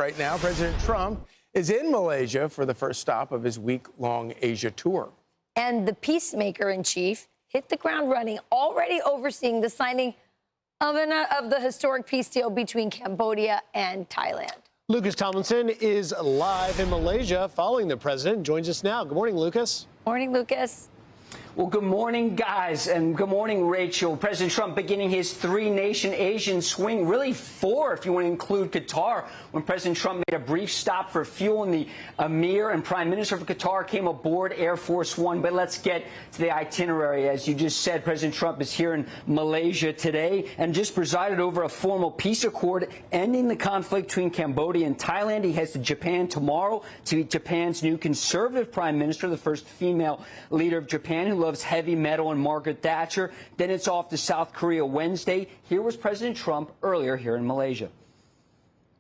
Right now, President Trump is in Malaysia for the first stop of his week-long Asia tour. And the peacemaker-in-chief hit the ground running, already overseeing the signing of the historic peace deal between Cambodia and Thailand. Lucas Tomlinson is live in Malaysia following the president. Joins us now. Good morning, Lucas. Morning, Lucas. Well, good morning, guys, and good morning, Rachel. President Trump beginning his three-nation Asian swing, really four if you want to include Qatar, when President Trump made a brief stop for fuel and the Emir and Prime Minister of Qatar came aboard Air Force One. But let's get to the itinerary. As you just said, President Trump is here in Malaysia today and just presided over a formal peace accord ending the conflict between Cambodia and Thailand. He heads to Japan tomorrow to meet Japan's new conservative Prime Minister, the first female leader of Japan, who loves heavy metal, and Margaret Thatcher. Then it's off to South Korea Wednesday. Here was President Trump earlier here in Malaysia.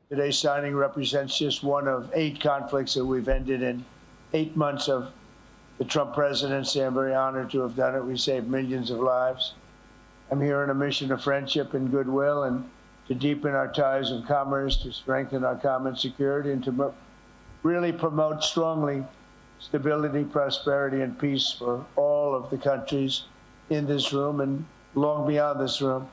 Today's signing represents just one of 8 conflicts that we've ended in 8 months of the Trump presidency. I'm very honored to have done it. We saved millions of lives. I'm here on a mission of friendship and goodwill, and to deepen our ties of commerce, to strengthen our common security, and to really promote strongly stability, prosperity, and peace for all of the countries in this room and long beyond this room.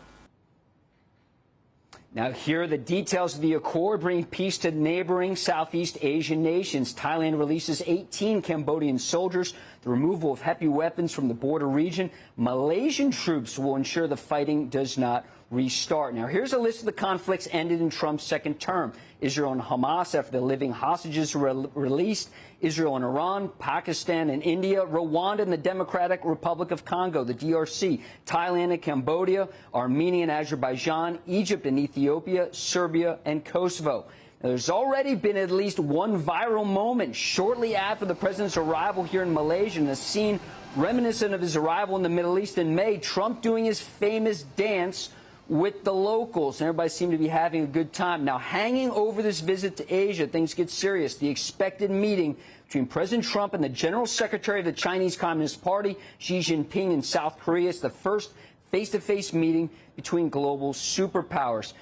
Now, here are the details of the accord bringing peace to neighboring Southeast Asian nations. Thailand releases 18 Cambodian soldiers, the removal of heavy weapons from the border region. Malaysian troops will ensure the fighting does not restart. Now, here's a list of the conflicts ended in Trump's second term. Israel and Hamas after the living hostages were released. Israel and Iran, Pakistan and India, Rwanda and the Democratic Republic of Congo, the DRC, Thailand and Cambodia, Armenia and Azerbaijan, Egypt and Ethiopia, Serbia and Kosovo. Now, there's already been at least one viral moment shortly after the president's arrival here in Malaysia, and a scene reminiscent of his arrival in the Middle East in May, Trump doing his famous dance with the locals, and everybody seemed to be having a good time. Now, hanging over this visit to Asia, things get serious. The expected meeting between President Trump and the General Secretary of the Chinese Communist Party, Xi Jinping, in South Korea. It's the first face-to-face meeting between global superpowers.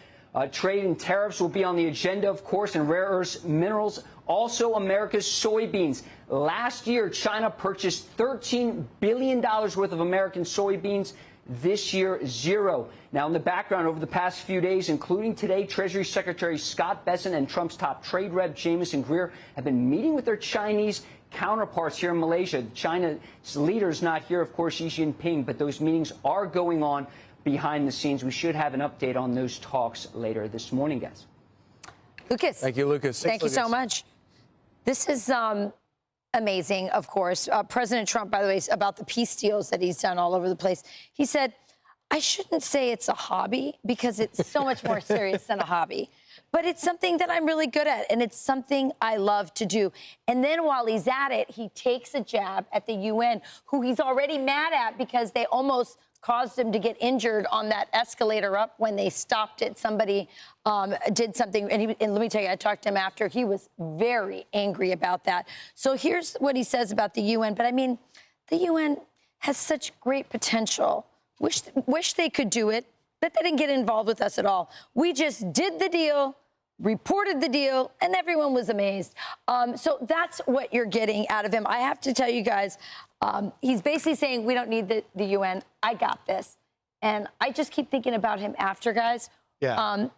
Trade and tariffs will be on the agenda, of course, and rare earth minerals. Also, America's soybeans. Last year, China purchased $13 billion worth of American soybeans. This year, 0. Now, in the background, over the past few days, including today, Treasury Secretary Scott Bessent and Trump's top trade rep, Jamieson Greer, have been meeting with their Chinese counterparts here in Malaysia. China's leader is not here, of course, Xi Jinping, but those meetings are going on behind the scenes. We should have an update on those talks later this morning, guys. Lucas. Thank you, Lucas. Thank you so much. This is amazing, of course. President Trump, by the way, about the peace deals that he's done all over the place. He said, I shouldn't say it's a hobby because it's so much more serious than a hobby. But it's something that I'm really good at, and it's something I love to do. And then while he's at it, he takes a jab at the UN, who he's already mad at because they almost caused him to get injured on that escalator up when they stopped it. Somebody did something, and let me tell you, I talked to him after. He was very angry about that. So here's what he says about the UN. But I mean, the UN has such great potential. Wish they could do it, but they didn't get involved with us at all. We just did the deal, reported the deal, and everyone was amazed. So that's what you're getting out of him. I have to tell you guys, he's basically saying we don't need the UN. I got this. And I just keep thinking about him after, guys. Yeah.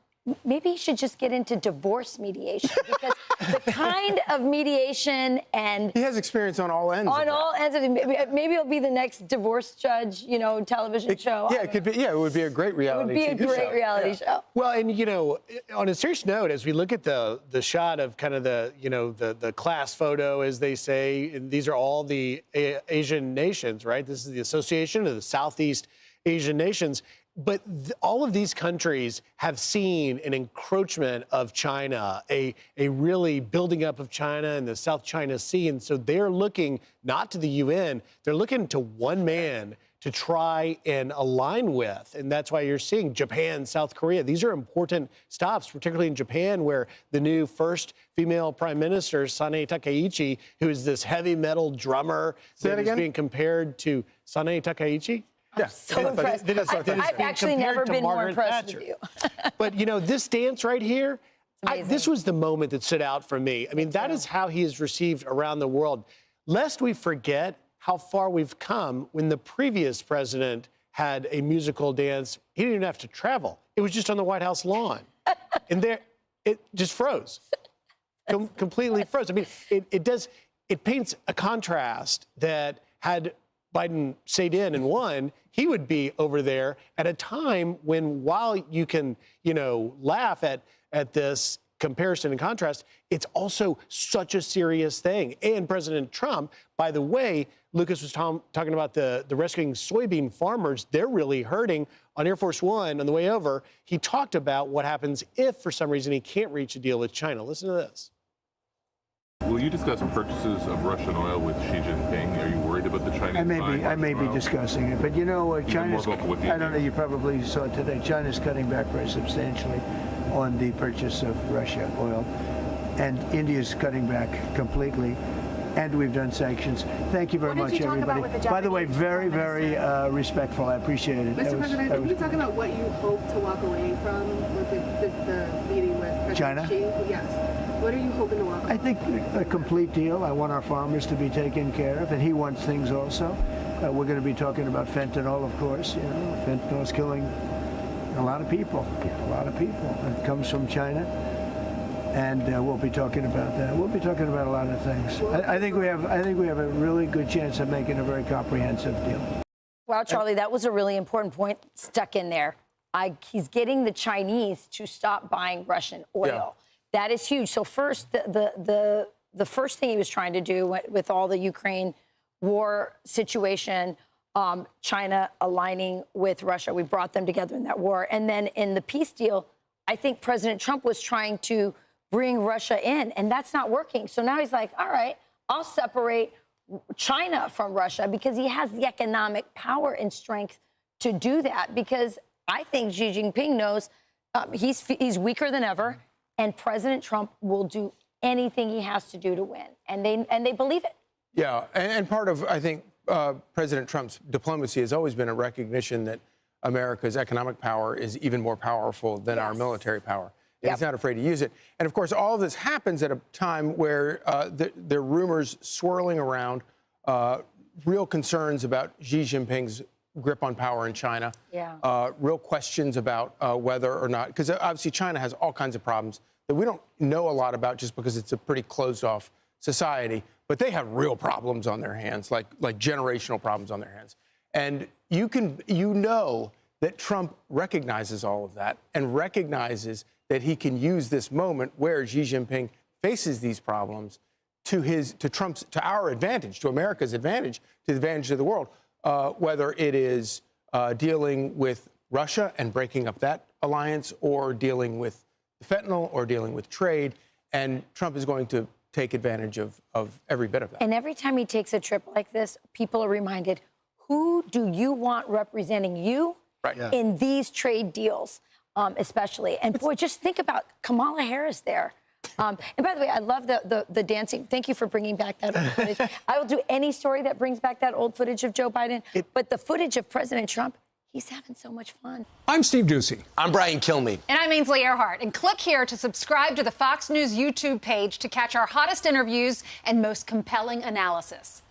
Maybe he should just get into divorce mediation, because the kind of mediation, and He has experience on all ends. on all ends of it. Maybe he'll be the next divorce judge, you know, television show. Yeah, it could be. Yeah, it would be a great It reality. would be a TV great show. reality show. Well, and, you know, on a serious note, as we look at the shot of kind of the, you know, the class photo, as they say, and these are all the Asian nations, right? This is the Association of the Southeast Asian Nations. But all of these countries have seen an encroachment of China, a really building up of China in the South China Sea. And so they're looking not to the UN, they're looking to one man to try and align with. And that's why you're seeing Japan, South Korea. These are important stops, particularly in Japan, where the new first female prime minister, Sanae Takaichi, who is this heavy metal drummer, that is again? being compared to Sanae Takaichi. Yeah. So impressed. I've actually never been more impressed with you. But, you know, this dance right here, This was the moment that stood out for me. I mean, that is how he is received around the world. Lest we forget how far we've come when the previous president had a musical dance. He didn't even have to travel. It was just on the White House lawn. And there, it just froze. Completely froze. I mean, it paints a contrast that had Biden stayed in and won, he would be over there at a time when, while you can, laugh at this comparison and contrast, it's also such a serious thing. And President Trump, by the way, Lucas was talking about the rescuing soybean farmers. They're really hurting. On Air Force One, on the way over, he talked about what happens if, for some reason, he can't reach a deal with China. Listen to this. Will you discuss purchases of Russian oil with Xi Jinping? Are you worried about the Chinese? I may be discussing it, but China's. more vocal with the I don't know. You probably saw it today. China's cutting back very substantially on the purchase of Russia oil, and India's cutting back completely. And we've done sanctions. Thank you very much, everybody. By the way, very, very respectful. I appreciate it. Mr. President, can you talk about what you hope to walk away from with the meeting with President China? Xi? Yes. What are you hoping to walk away? I think a complete deal. I want our farmers to be taken care of, and he wants things also. We're going to be talking about fentanyl, of course. Fentanyl is killing a lot of people. It comes from China. And we'll be talking about that. We'll be talking about a lot of things. I think we have a really good chance of making a very comprehensive deal. Wow, Charlie, that was a really important point stuck in there. He's getting the Chinese to stop buying Russian oil. Yeah. That is huge. So first, the first thing he was trying to do with all the Ukraine war situation, China aligning with Russia, we brought them together in that war. And then in the peace deal, I think President Trump was trying to bring Russia in, and that's not working. So now he's like, all right, I'll separate China from Russia because he has the economic power and strength to do that, because I think Xi Jinping knows he's weaker than ever, and President Trump will do anything he has to do to win, and they believe it. Yeah, and part of, I think, President Trump's diplomacy has always been a recognition that America's economic power is even more powerful than our military power. And he's not afraid to use it. And, of course, all of this happens at a time where there are rumors swirling around, real concerns about Xi Jinping's grip on power in China, real questions about whether or not, because obviously China has all kinds of problems that we don't know a lot about just because it's a pretty closed-off society, but they have real problems on their hands, like generational problems on their hands. And you know that Trump recognizes all of that and recognizes that he can use this moment where Xi Jinping faces these problems to our advantage, to America's advantage, to the advantage of the world, whether it is dealing with Russia and breaking up that alliance, or dealing with fentanyl, or dealing with trade. And Trump is going to take advantage of every bit of that. And every time he takes a trip like this, people are reminded, who do you want representing you in these trade deals? Especially. And boy, just think about Kamala Harris there. And by the way, I love the dancing. Thank you for bringing back that old footage. I will do any story that brings back that old footage of Joe Biden. But the footage of President Trump, he's having so much fun. I'm Steve Doocy. I'm Brian Kilmeade. And I'm Ainsley Earhart. And click here to subscribe to the Fox News YouTube page to catch our hottest interviews and most compelling analysis.